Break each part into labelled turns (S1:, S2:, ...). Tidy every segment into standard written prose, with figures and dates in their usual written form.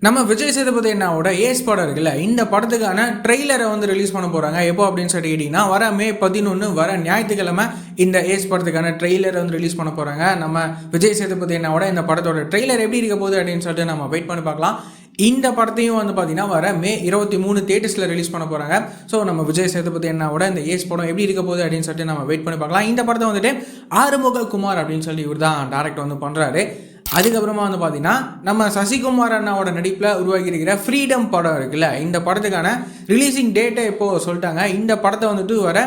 S1: நம்ம விஜய் சேதுபதி அண்ணாவோட ஏஸ் படம் இருக்குல்ல, இந்த படத்துக்கான ட்ரெய்லரை வந்து ரிலீஸ் பண்ண போகிறாங்க. எப்போ அப்படின்னு சொல்லி கேட்டிங்கன்னா, வர மே 11 வர ஞாயிற்றுக்கிழமை இந்த ஏஸ் படத்துக்கான ட்ரெய்லரை வந்து ரிலீஸ் பண்ண போகிறாங்க. நம்ம விஜய் சேதுபதி அண்ணாவோட இந்த படத்தோட ட்ரெய்லர் எப்படி இருக்க போகுது அப்படின்னு சொல்லிட்டு நம்ம வெயிட் பண்ணி பார்க்கலாம். இந்த படத்தையும் வந்து பார்த்தீங்கன்னா வர மே 23 தேட்டர்ஸில் ரிலீஸ் பண்ண போகிறாங்க. ஸோ நம்ம விஜய் சேதுபதி அண்ணாவோட இந்த ஏஸ் படம் எப்படி இருக்க போகுது அப்படின்னு சொல்லிட்டு நம்ம வெயிட் பண்ணி பார்க்கலாம். இந்த படத்தை வந்துட்டு ஆறுமுக குமார் அப்படின்னு சொல்லி இவர் தான் டேரக்ட் வந்து பண்ணுறாரு. அதுக்கப்புறமா வந்து பார்த்தீங்கன்னா நம்ம சசிகுமார் அண்ணாவோட நடிப்பில் உருவாகி இருக்கிற ஃப்ரீடம் படம் இருக்குல்ல, இந்த படத்துக்கான ரிலீஸிங் டேட்டை இப்போது சொல்லிட்டாங்க. இந்த படத்தை வந்துட்டு வர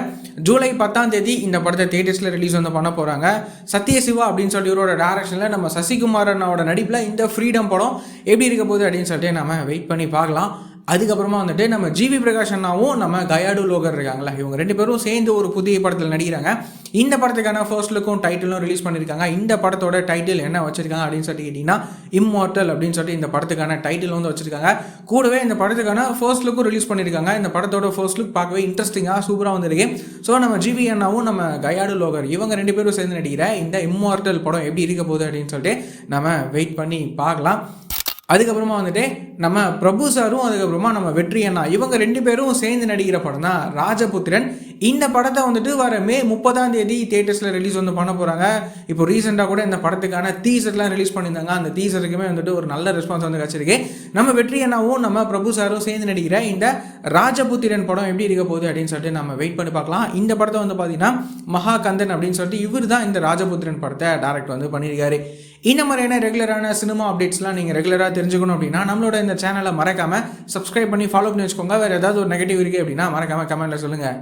S1: ஜூலை 10 இந்த படத்தை தேட்டர்ஸில் ரிலீஸ் வந்து பண்ண போகிறாங்க. சத்யசிவா அப்படின்னு சொல்லி இவரோட டேரக்ஷனில் நம்ம சசிகுமார் அண்ணாவோட நடிப்பில் இந்த ஃப்ரீடம் படம் எப்படி இருக்க போகுது அப்படின்னு சொல்லிட்டு நம்ம வெயிட் பண்ணி பார்க்கலாம். அதுக்கப்புறமா வந்துட்டு நம்ம ஜிவி பிரகாஷ் அண்ணாவும் நம்ம கயாடு லோகர் இருக்காங்களா, இவங்க ரெண்டு பேரும் சேர்ந்து ஒரு புதிய படத்தில் நடிக்கிறாங்க. இந்த படத்துக்கான ஃபர்ஸ்ட் லுக்கும் டைட்டிலும் ரிலீஸ் பண்ணியிருக்காங்க. இந்த படத்தோட டைட்டில் என்ன வச்சிருக்காங்க அப்படின்னு சொல்லி கேட்டிங்கன்னா, இம்மார்ட்டல் அப்படின்னு சொல்லிட்டு இந்த படத்துக்கான டைட்டில் வந்து வச்சிருக்காங்க. கூடவே இந்த படத்துக்கான ஃபர்ஸ்ட் லுக்கும் ரிலீஸ் பண்ணியிருக்காங்க. இந்த படத்தோட ஃபர்ஸ்ட் லுக் பார்க்கவே இன்ட்ரெஸ்டிங்காக சூப்பராக வந்துருக்கு. ஸோ நம்ம ஜிவி அண்ணாவும் நம்ம கயாடு லோகர் இவங்க ரெண்டு பேரும் சேர்ந்து நடிக்கிற இந்த இம்மார்ட்டல் படம் எப்படி இருக்க போகுது அப்படின்னு சொல்லிட்டு நம்ம வெயிட் பண்ணி பார்க்கலாம். அதுக்கப்புறமா வந்துட்டு நம்ம பிரபு சாரும் அதுக்கப்புறமா நம்ம வெற்றி அண்ணா இவங்க ரெண்டு பேரும் சேர்ந்து நடிக்கிற படம் தான் ராஜபுத்திரன். இந்த படத்தை வந்துட்டு வர மே 30 தேட்டர்ஸில் ரிலீஸ் வந்து பண்ண போகிறாங்க. இப்போ ரீசெண்டாக கூட இந்த படத்துக்கான டீசர்லாம் ரிலீஸ் பண்ணியிருந்தாங்க. அந்த டீசருக்குமே வந்துட்டு ஒரு நல்ல ரெஸ்பான்ஸ் வந்து கிடச்சிருக்கு. நம்ம வெற்றி அண்ணாவும் நம்ம பிரபு சாரும் சேர்ந்து நடிக்கிற இந்த ராஜபுத்திரன் படம் எப்படி இருக்க போகுது அப்படின்னு சொல்லிட்டு நம்ம வெயிட் பண்ணி பார்க்கலாம். இந்த படத்தை வந்து பார்த்தீங்கன்னா மகாகந்தன் அப்படின்னு சொல்லிட்டு இவர் தான் இந்த ராஜபுத்திரன் படத்தை டைரக்ட் வந்து பண்ணியிருக்காரு. இந்த மாதிரியான ரெகுலரான சினிமா அப்டேட்ஸ்லாம் நீங்கள் ரெகுலராக தெரிஞ்சுக்கணும் அப்படின்னா நம்மளோட இந்த சேனலை மறக்காமல் சப்ஸ்கிரைப் பண்ணி ஃபாலோ பண்ணி வச்சுக்கோங்க. வேறு ஏதாவது ஒரு நெகட்டிவ் இருக்குது அப்படின்னா மறக்காமல் கமெண்ட்டில் சொல்லுங்கள்.